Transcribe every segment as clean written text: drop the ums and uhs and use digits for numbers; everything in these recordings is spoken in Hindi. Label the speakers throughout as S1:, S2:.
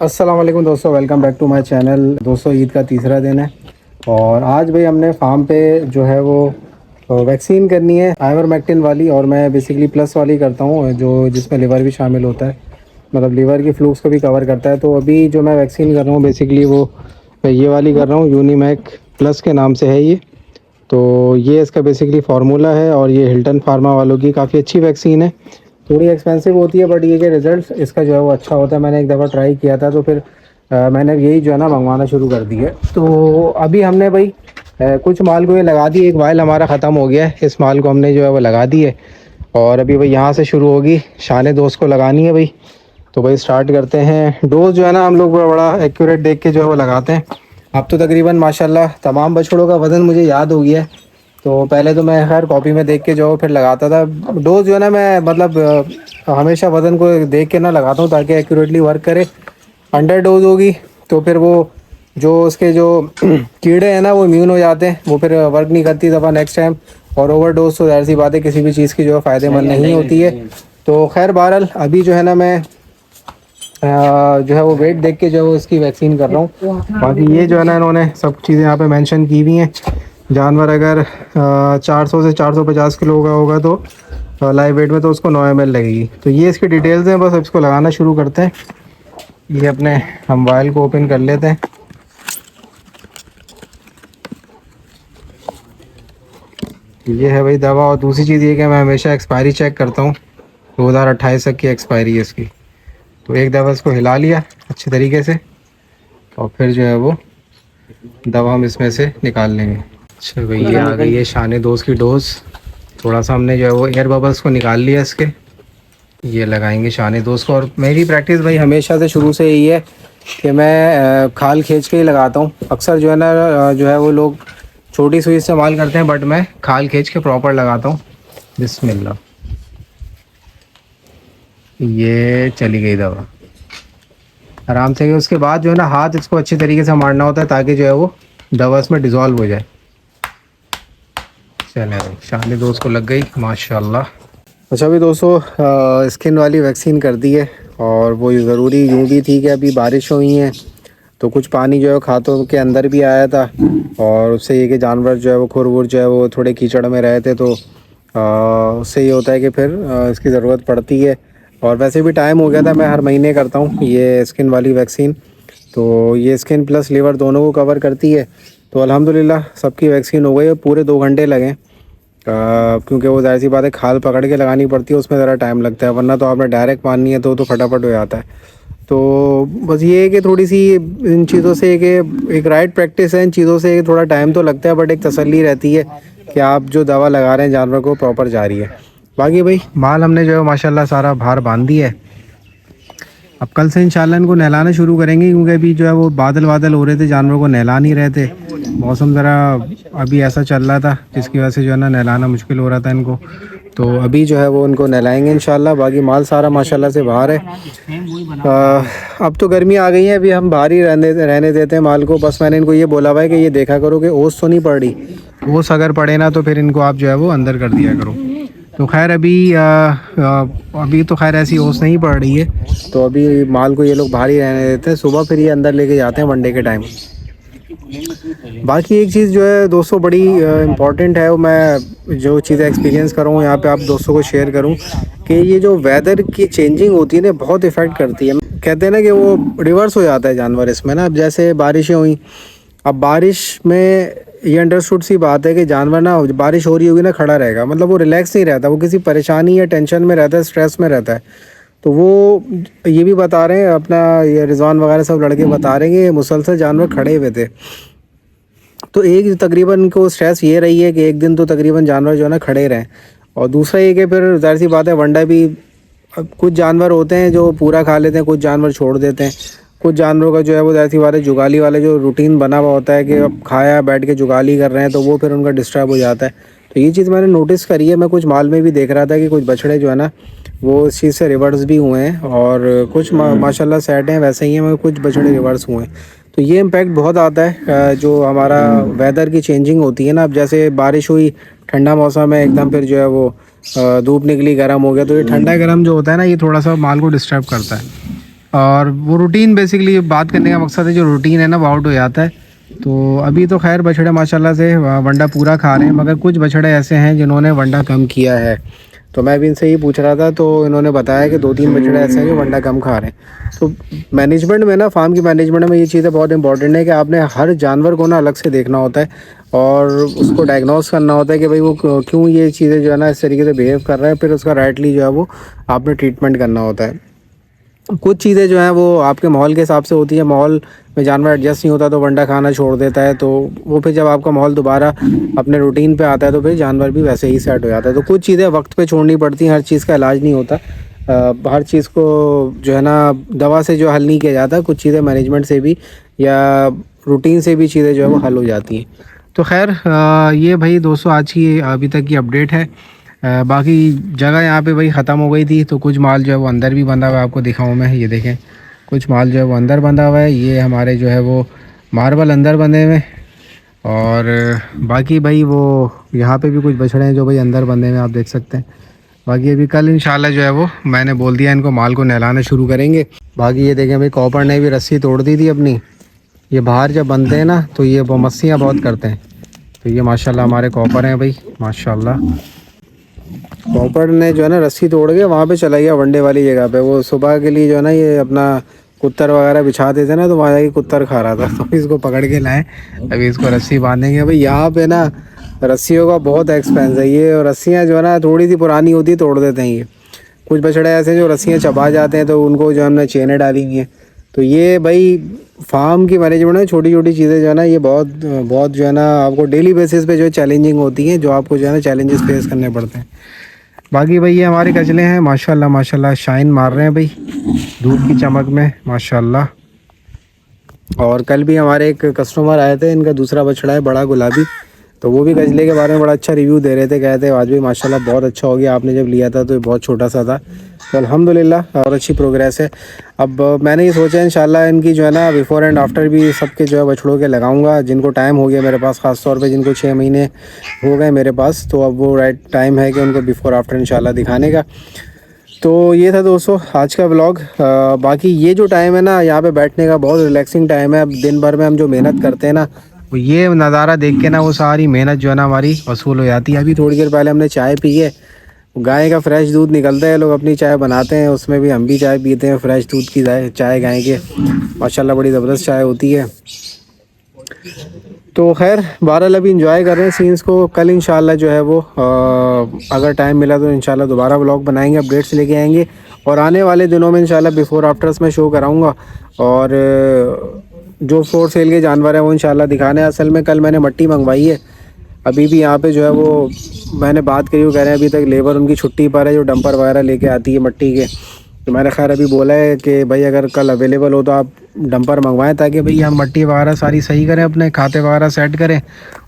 S1: अस्सलाम वालेकुम दोस्तों, welcome back to my channel. दोस्तों, ईद का तीसरा दिन है और आज भाई हमने फार्म पे जो है वो वैक्सीन करनी है आइवरमेक्टिन वाली। और मैं बेसिकली प्लस वाली करता हूँ जो जिसमें लिवर भी शामिल होता है, मतलब लिवर की फ्लूक्स को भी कवर करता है। तो अभी जो मैं वैक्सीन कर रहा हूँ बेसिकली वो ये वाली कर रहा हूँ, यूनिमैक प्लस के नाम से है ये। तो ये इसका बेसिकली फार्मूला है और ये हिल्टन फार्मा वालों की काफ़ी अच्छी वैक्सीन है। थोड़ी एक्सपेंसिव होती है बट ये कि रिज़ल्ट इसका जो है वो अच्छा होता है। मैंने एक दफ़ा ट्राई किया था तो फिर मैंने यही जो है ना मंगवाना शुरू कर दिया। तो अभी हमने भाई कुछ माल को ये लगा दी। एक वाइल हमारा ख़त्म हो गया है, इस माल को हमने जो है वो लगा दी है और अभी भाई यहाँ से शुरू होगी, शान दोस्त को लगानी है भाई। तो भाई स्टार्ट करते हैं। डोज जो है ना हम लोग बड़ा एक्यूरेट देख के जो है वो लगाते हैं। अब तो तकरीबन माशाल्लाह तमाम बछड़ों का वज़न मुझे याद हो गया है। तो पहले तो मैं खैर कॉपी में देख के जो फिर लगाता था। डोज जो है ना मैं मतलब हमेशा वज़न को देख के ना लगाता हूँ ताकि एक्यूरेटली वर्क करे। अंडर डोज होगी तो फिर वो जो उसके जो कीड़े हैं ना वो इम्यून हो जाते हैं, वो फिर वर्क नहीं करती दफ़ा नेक्स्ट टाइम। और ओवर डोज तो जाहिर सी बात है किसी भी चीज़ की जो है फ़ायदेमंद नहीं होती है। तो खैर बहरहाल अभी जो है ना मैं जो है वो वेट देख के जो है वो इसकी वैक्सीन कर रहा हूँ। बाकी ये जो है ना इन्होंने सब चीज़ें यहाँ पे मेंशन की हुई हैं। जानवर अगर 400 से 450 किलो का होगा तो लाइव वेट में तो उसको 9 ml लगेगी। तो ये इसकी डिटेल्स हैं, बस अब इसको लगाना शुरू करते हैं। ये अपने हम वायल को ओपन कर लेते हैं। ये है भाई दवा। और दूसरी चीज़ ये कि मैं हमेशा एक्सपायरी चेक करता हूँ। 2028 तक की एक्सपायरी है इसकी। तो एक दफ़ा इसको हिला लिया अच्छे तरीके से और फिर जो है वो दवा हम इसमें से निकाल लेंगे। अच्छा भाई ये आ गई है शान दोस्त की डोज। थोड़ा सा हमने जो है वो एयर बबल्स को निकाल लिया इसके। ये लगाएंगे शान दोस्त को। और मेरी प्रैक्टिस भाई हमेशा से शुरू से यही है कि मैं खाल खींच के ही लगाता हूँ। अक्सर जो है ना जो है वो लोग छोटी सुई इस्तेमाल करते हैं बट मैं खाल खींच के प्रॉपर लगाता हूँ। बिस्मिल्लाह, ये चली गई दवा आराम से। उसके बाद जो है ना हाथ इसको अच्छी तरीके से मारना होता है ताकि जो है वो दवा इसमें डिज़ोल्व हो जाए। चले भाई शान दोस्त को लग गई माशाल्लाह। अच्छा भी दोस्तों, स्किन वाली वैक्सीन कर दी है और वो ज़रूरी यूँ भी थी कि अभी बारिश हुई है तो कुछ पानी जो है खातों के अंदर भी आया था और उससे ये कि जानवर जो है वो खुरवुर जो है वो थोड़े कीचड़ में रहे थे। तो उससे ये होता है कि फिर इसकी ज़रूरत पड़ती है। और वैसे भी टाइम हो गया था, मैं हर महीने करता हूँ ये स्किन वाली वैक्सीन। तो ये स्किन प्लस लिवर दोनों को कवर करती है। तो अल्हम्दुलिल्लाह सबकी वैक्सीन हो गई है। पूरे 2 घंटे लगे क्योंकि वो जाहिर सी बात है खाल पकड़ के लगानी पड़ती है, उसमें ज़रा टाइम लगता है। वरना तो आपने डायरेक्ट मारनी है तो फटाफट हो जाता है। तो बस ये है कि थोड़ी सी इन चीज़ों से कि एक राइट प्रैक्टिस है, इन चीज़ों से थोड़ा टाइम तो लगता है बट एक तसल्ली रहती है कि आप जो दवा लगा रहे हैं जानवर को प्रॉपर जा रही है। बाकी भाई माल हमने जो है माशाल्लाह सारा बाहर बांध दिया है। अब कल से इंशाल्लाह इनको नहलाना शुरू करेंगे क्योंकि अभी जो है वो बादल हो रहे थे, जानवरों को नहला नहीं रहे थे। मौसम ज़रा अभी ऐसा चल रहा था जिसकी वजह से जो है ना नहलाना मुश्किल हो रहा था इनको। तो अभी जो है वो उनको नहलाएंगे इंशाल्लाह। बाकी माल सारा माशाल्लाह से बाहर है। अब तो गर्मी आ गई है, अभी हम बाहर ही रहने देते हैं माल को। बस मैंने इनको ये बोला हुआ है कि ये देखा करो कि ओस तो नहीं पड़ रही। ओस अगर पड़े ना तो फिर इनको आप जो है वो अंदर कर दिया करो। तो खैर अभी तो खैर ऐसी ओस नहीं पड़ रही है तो अभी माल को ये लोग बाहर ही रहने देते हैं। सुबह फिर ये अंदर लेके जाते हैं वनडे के टाइम। बाकी एक चीज़ जो है दोस्तों बड़ी इम्पॉर्टेंट है, वो मैं जो चीज़ें एक्सपीरियंस कर रहा हूँ यहाँ पे आप दोस्तों को शेयर करूँ कि ये जो वेदर की चेंजिंग होती है ना बहुत इफ़ेक्ट करती है। कहते हैं ना कि वो रिवर्स हो जाता है जानवर इसमें ना। अब जैसे बारिशें हुई, अब बारिश में ये अंडरस्टूड सी बात है कि जानवर ना बारिश हो रही होगी ना खड़ा रहेगा, मतलब वो रिलैक्स नहीं रहता, वो किसी परेशानी या टेंशन में रहता है, स्ट्रेस में रहता है। तो वो ये भी बता रहे हैं अपना, ये रिजवान वगैरह सब लड़के बता रहे हैं कि मुसलसल जानवर खड़े हुए थे। तो एक तकरीबन इनको स्ट्रेस ये रही है कि एक दिन तो तकरीबन जानवर जो है ना खड़े रहें। और दूसरा ये कि फिर जाहिर सी बात है वंडा भी, अब कुछ जानवर होते हैं जो पूरा खा लेते हैं, कुछ जानवर छोड़ देते हैं। कुछ जानवरों का जो है वो जाहिर सी बात है जुगाली वाले जो रूटीन बना हुआ होता है कि अब खाया बैठ के जुगाली कर रहे हैं तो वो फिर उनका डिस्टर्ब हो जाता है। तो ये चीज़ मैंने नोटिस करी है। मैं कुछ माल में भी देख रहा था कि कुछ बछड़े जो है ना वो इस चीज़ से रिवर्स भी हुए हैं और कुछ माशाल्लाह सेट हैं वैसे ही हैं, मगर कुछ बछड़े रिवर्स हुए हैं। तो ये इम्पैक्ट बहुत आता है जो हमारा वेदर की चेंजिंग होती है ना। अब जैसे बारिश हुई, ठंडा मौसम है एकदम, फिर जो है वो धूप निकली, गर्म हो गया, तो ये ठंडा गर्म जो होता है ना ये थोड़ा सा माल को डिस्टर्ब करता है। और वो रूटीन बेसिकली बात करने का मकसद है, जो रूटीन है ना वो आउट हो जाता है। तो अभी तो खैर बछड़े माशाल्लाह से वंडा पूरा खा रहे हैं, मगर कुछ बछड़े ऐसे हैं जिन्होंने वंडा कम किया है। तो मैं भी इनसे ही पूछ रहा था, तो इन्होंने बताया कि 2-3 बछड़े ऐसे हैं जो वंडा कम खा रहे हैं। तो मैनेजमेंट में ना, फार्म की मैनेजमेंट में ये चीज़ें बहुत इंपॉर्टेंट है कि आपने हर जानवर को ना अलग से देखना होता है और उसको डायग्नोस करना होता है कि भाई वो क्यों ये चीज़ें जो है ना इस तरीके से बिहेव कर रहा है, फिर उसका राइटली जो है वो आपने ट्रीटमेंट करना होता है। कुछ चीज़ें जो हैं वो आपके माहौल के हिसाब से होती है, माहौल में जानवर एडजस्ट नहीं होता तो वंडा खाना छोड़ देता है, तो वो फिर जब आपका माहौल दोबारा अपने रूटीन पे आता है तो फिर जानवर भी वैसे ही सेट हो जाता है। तो कुछ चीज़ें वक्त पे छोड़नी पड़ती हैं, हर चीज़ का इलाज नहीं होता। हर चीज़ को जो है ना दवा से जो हल नहीं किया जाता, कुछ चीज़ें मैनेजमेंट से भी या रूटीन से भी चीज़ें जो है वो हल हो जाती हैं। तो खैर ये भाई दोस्तों आज की अभी तक की अपडेट है। बाकी जगह यहाँ पे भाई ख़त्म हो गई थी, तो कुछ माल जो है वो अंदर भी बंधा हुआ है, आपको दिखाऊँ मैं, ये देखें कुछ माल जो है वो अंदर बंधा हुआ है। ये हमारे जो है वो मार्बल अंदर बंधे हुए, और बाकी भाई वो यहाँ पे भी कुछ बछड़े हैं जो भाई अंदर बंधे हुए, आप देख सकते हैं। बाकी अभी कल इंशाल्लाह जो है वो मैंने बोल दिया इनको माल को नहलाना शुरू करेंगे। बाकी ये देखें भाई कॉपर ने भी रस्सी तोड़ दी थी अपनी। ये बाहर जब बनते हैं ना तो ये वो मस्सियाँ बहुत करते हैं। तो ये माशाल्लाह हमारे कॉपर हैं भाई, माशाल्लाह। कॉपर ने जो है ना रस्सी तोड़ के वहाँ पे चला गया वनडे वाली जगह पे। वो सुबह के लिए जो है ना ये अपना कुत्तर वगैरह बिछा देते ना, तो वहाँ जाके कुत्तर खा रहा था। तो इसको पकड़ के लाए, अभी इसको रस्सी बांधेंगे। भाई यहाँ पे ना रस्सियों का बहुत एक्सपेंस है। ये रस्सियाँ जो है ना थोड़ी सी पुरानी होती है, तोड़ देते हैं ये। कुछ बछड़े ऐसे जो रस्सियाँ चबा जाते हैं, तो उनको जो हमने चेनें डाली हुई हैं। तो ये भाई फार्म की मैनेजमेंट में छोटी छोटी चीज़ें जो है ना ये बहुत बहुत जो है ना आपको डेली बेसिस पे जो है चैलेंजिंग होती हैं, जो आपको जो है ना चैलेंजेस फेस करने पड़ते हैं। बाकी भाई ये हमारे कचले हैं, माशाल्लाह माशाल्लाह शाइन मार रहे हैं भाई धूप की चमक में, माशाल्लाह। और कल भी हमारे एक कस्टमर आए थे, इनका दूसरा बछड़ा है बड़ा गुलाबी, तो वो भी गजले के बारे में बड़ा अच्छा रिव्यू दे रहे थे। कहते हैं आज भी माशाल्लाह बहुत अच्छा हो गया, आपने जब लिया था तो ये बहुत छोटा सा था। तो अल्हम्दुलिल्लाह और अच्छी प्रोग्रेस है। अब मैंने ये सोचा इंशाल्लाह इनकी जो है ना बिफ़ोर एंड आफ्टर भी सबके जो है बछड़ों के लगाऊंगा, जिनको टाइम हो गया मेरे पास, ख़ास तौर पे जिनको 6 महीने हो गए मेरे पास, तो अब वो राइट टाइम है कि उनको बिफ़ोर आफ्टर इंशाल्लाह दिखाने का। तो ये था दोस्तों आज का व्लॉग। बाकी ये जो टाइम है ना यहाँ पे बैठने का बहुत रिलैक्सिंग टाइम है। अब दिन भर में हम जो मेहनत करते हैं ना, वो ये नज़ारा देख के ना वो सारी मेहनत जो है ना हमारी वसूल हो जाती है। अभी थोड़ी देर पहले हमने चाय पी है, गाय का फ्रेश दूध निकलता है, लोग अपनी चाय बनाते हैं, उसमें भी हम भी चाय पीते हैं फ्रेश दूध की चाय गाय के, माशाल्लाह बड़ी ज़बरदस्त चाय होती है। तो खैर बहरहाल अभी इंजॉय कर रहे हैं सीन्स को। कल इंशाल्लाह जो है वो अगर टाइम मिला तो इंशाल्लाह दोबारा व्लॉग बनाएंगे, अपडेट्स लेके आएंगे, और आने वाले दिनों में इंशाल्लाह बिफ़ोर आफ्टर्स में शो कराऊंगा। और जो फोर सेल के जानवर हैं वो इंशाल्लाह दिखाने हैं। असल में कल मैंने मट्टी मंगवाई है, अभी भी यहाँ पे जो है वो मैंने बात करी, वो कह रहे हैं अभी तक लेबर उनकी छुट्टी पर है जो डंपर वगैरह लेके आती है मट्टी के। तो मैंने खैर अभी बोला है कि भाई अगर कल अवेलेबल हो तो आप डंपर मंगवाएं, ताकि भाई हम मट्टी वगैरह सारी सही करें, अपने खाते वगैरह सेट करें।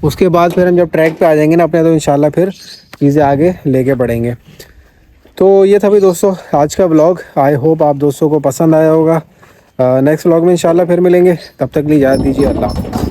S1: उसके बाद फिर हम जब ट्रैक पे आ जाएंगे ना अपने, तो इंशाल्लाह फिर चीज़ें आगे लेके बढ़ेंगे। तो ये था भाई दोस्तों आज का व्लॉग। आई होप आप दोस्तों को पसंद आया होगा। नेक्स्ट व्लॉग में इंशाल्लाह फिर मिलेंगे, तब तक लिए इजाज़त दीजिए, अल्लाह हाफ़िज़।